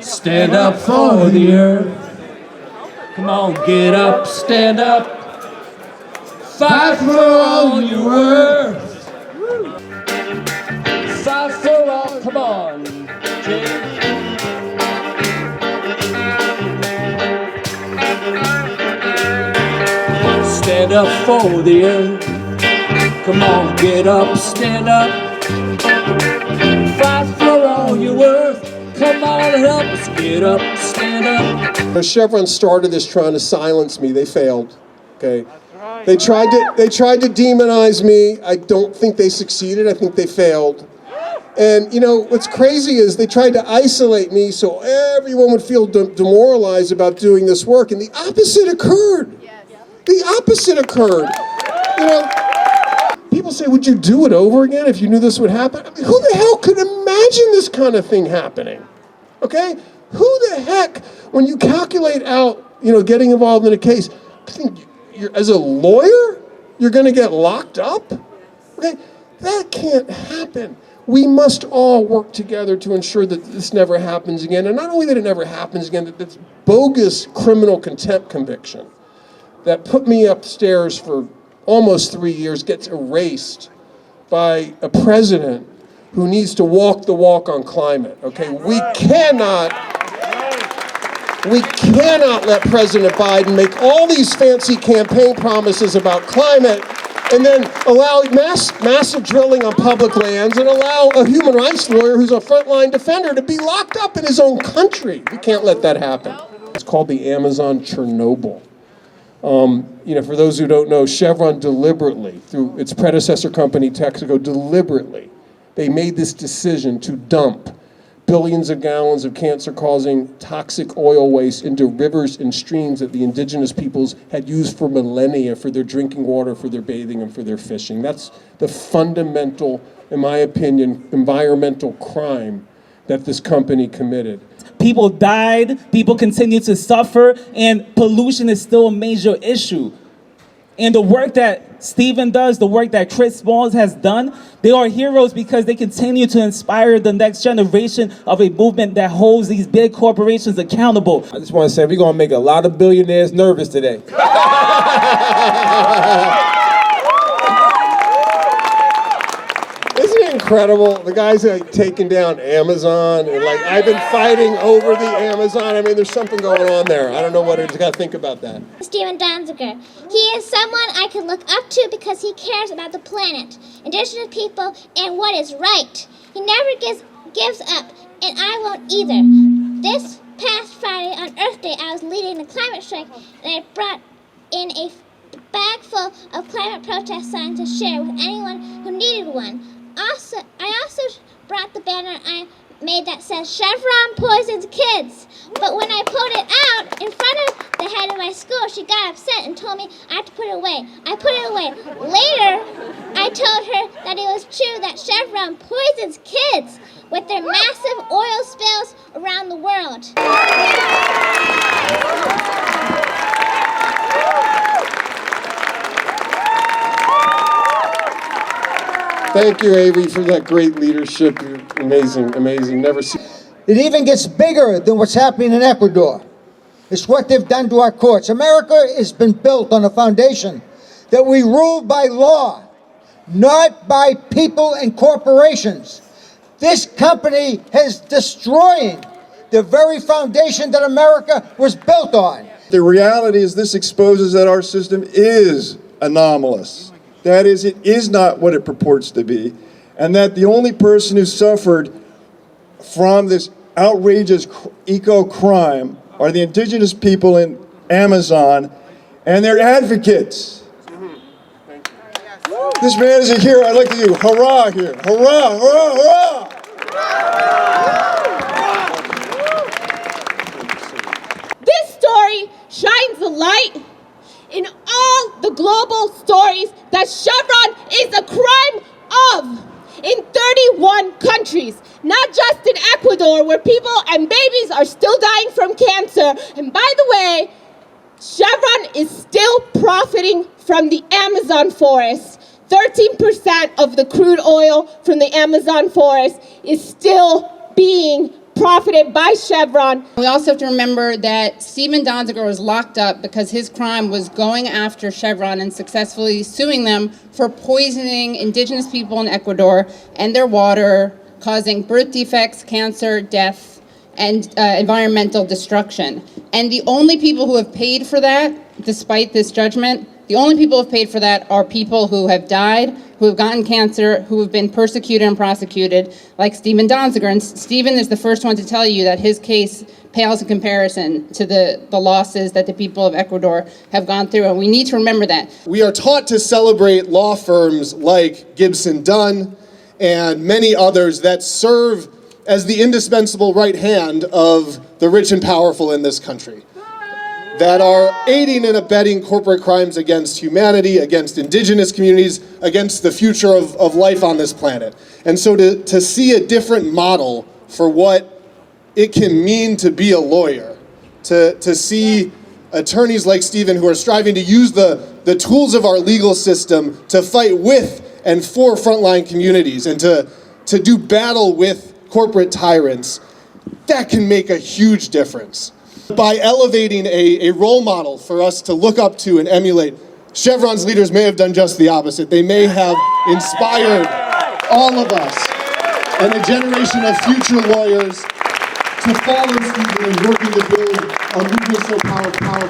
Stand up for the earth. Come on, get up, stand up. Fight for all you're worth. Fight for all, come on, Jay. Stand up for the earth. Come on, get up, stand up. Fight for all you're worth. Come on, help us get up, stand up. Chevron started this trying to silence me. They failed. Okay. They tried to demonize me. I don't think they succeeded. I think they failed. And you know what's crazy is they tried to isolate me so everyone would feel demoralized about doing this work, and the opposite occurred. The opposite occurred. You know, people say, would you do it over again if you knew this would happen? I mean, who the hell could imagine this kind of thing happening? Okay? Who the heck, when you calculate out, you know, getting involved in a case, I think as a lawyer, you're going to get locked up? Okay? That can't happen. We must all work together to ensure that this never happens again. And not only that it never happens again, that this bogus criminal contempt conviction that put me upstairs for almost 3 years gets erased by a president who needs to walk the walk on climate, okay? We cannot let President Biden make all these fancy campaign promises about climate and then allow massive drilling on public lands and allow a human rights lawyer who's a frontline defender to be locked up in his own country. We can't let that happen. It's called the Amazon Chernobyl. You know, for those who don't know, Chevron deliberately, through its predecessor company, Texaco, deliberately, they made this decision to dump billions of gallons of cancer-causing toxic oil waste into rivers and streams that the indigenous peoples had used for millennia for their drinking water, for their bathing, and for their fishing. That's the fundamental, in my opinion, environmental crime that this company committed. People died, people continue to suffer, and pollution is still a major issue. And the work that Stephen does, the work that Chris Smalls has done, they are heroes because they continue to inspire the next generation of a movement that holds these big corporations accountable. I just want to say we're going to make a lot of billionaires nervous today. Isn't it incredible? The guys like taking down Amazon and like I've been fighting over the Amazon. I mean, there's something going on there. I don't know what it is. Got to think about that. Stephen Donziger. He is someone I can look up to because he cares about the planet, indigenous people, and what is right. He never gives up, and I won't either. This past Friday on Earth Day, I was leading a climate strike, and I brought in a bag full of climate protest signs to share with anyone who needed one. I also brought the banner I made that says Chevron poisons kids. But when I pulled it out in front of the head of my school, she got upset and told me I had to put it away. I put it away. Later, I told her that it was true that Chevron poisons kids with their massive oil spills around the world. Thank you, Avery, for that great leadership. You're amazing, amazing. Never seen. It even gets bigger than what's happening in Ecuador. It's what they've done to our courts. America has been built on a foundation that we rule by law, not by people and corporations. This company is destroying the very foundation that America was built on. The reality is this exposes that our system is anomalous. That is, it is not what it purports to be, and that the only person who suffered from this outrageous eco-crime are the indigenous people in Amazon and their advocates. This man is a hero. I'd like to do hurrah here. Hurrah, hurrah, hurrah! This story shines a light in all the global stories that Chevron is a crime of in 31 countries, not just in Ecuador, where people and babies are still dying from cancer. And by the way, Chevron is still profiting from the Amazon forest. 13% of the crude oil from the Amazon forest is still being profited by Chevron. We also have to remember that Stephen Donziger was locked up because his crime was going after Chevron and successfully suing them for poisoning indigenous people in Ecuador and their water, causing birth defects, cancer, death, and environmental destruction. And the only people who have paid for that, despite this judgment, the only people who have paid for that are people who have died, who have gotten cancer, who have been persecuted and prosecuted, like Stephen Donziger. And Stephen is the first one to tell you that his case pales in comparison to the losses that the people of Ecuador have gone through. And we need to remember that. We are taught to celebrate law firms like Gibson Dunn and many others that serve as the indispensable right hand of the rich and powerful in this country, that are aiding and abetting corporate crimes against humanity, against indigenous communities, against the future of life on this planet. And so to see a different model for what it can mean to be a lawyer, to see attorneys like Stephen who are striving to use the tools of our legal system to fight with and for frontline communities and to do battle with corporate tyrants, that can make a huge difference. By elevating a role model for us to look up to and emulate, Chevron's leaders may have done just the opposite. They may have inspired all of us and a generation of future lawyers to follow Stephen in working to build a movement so powerful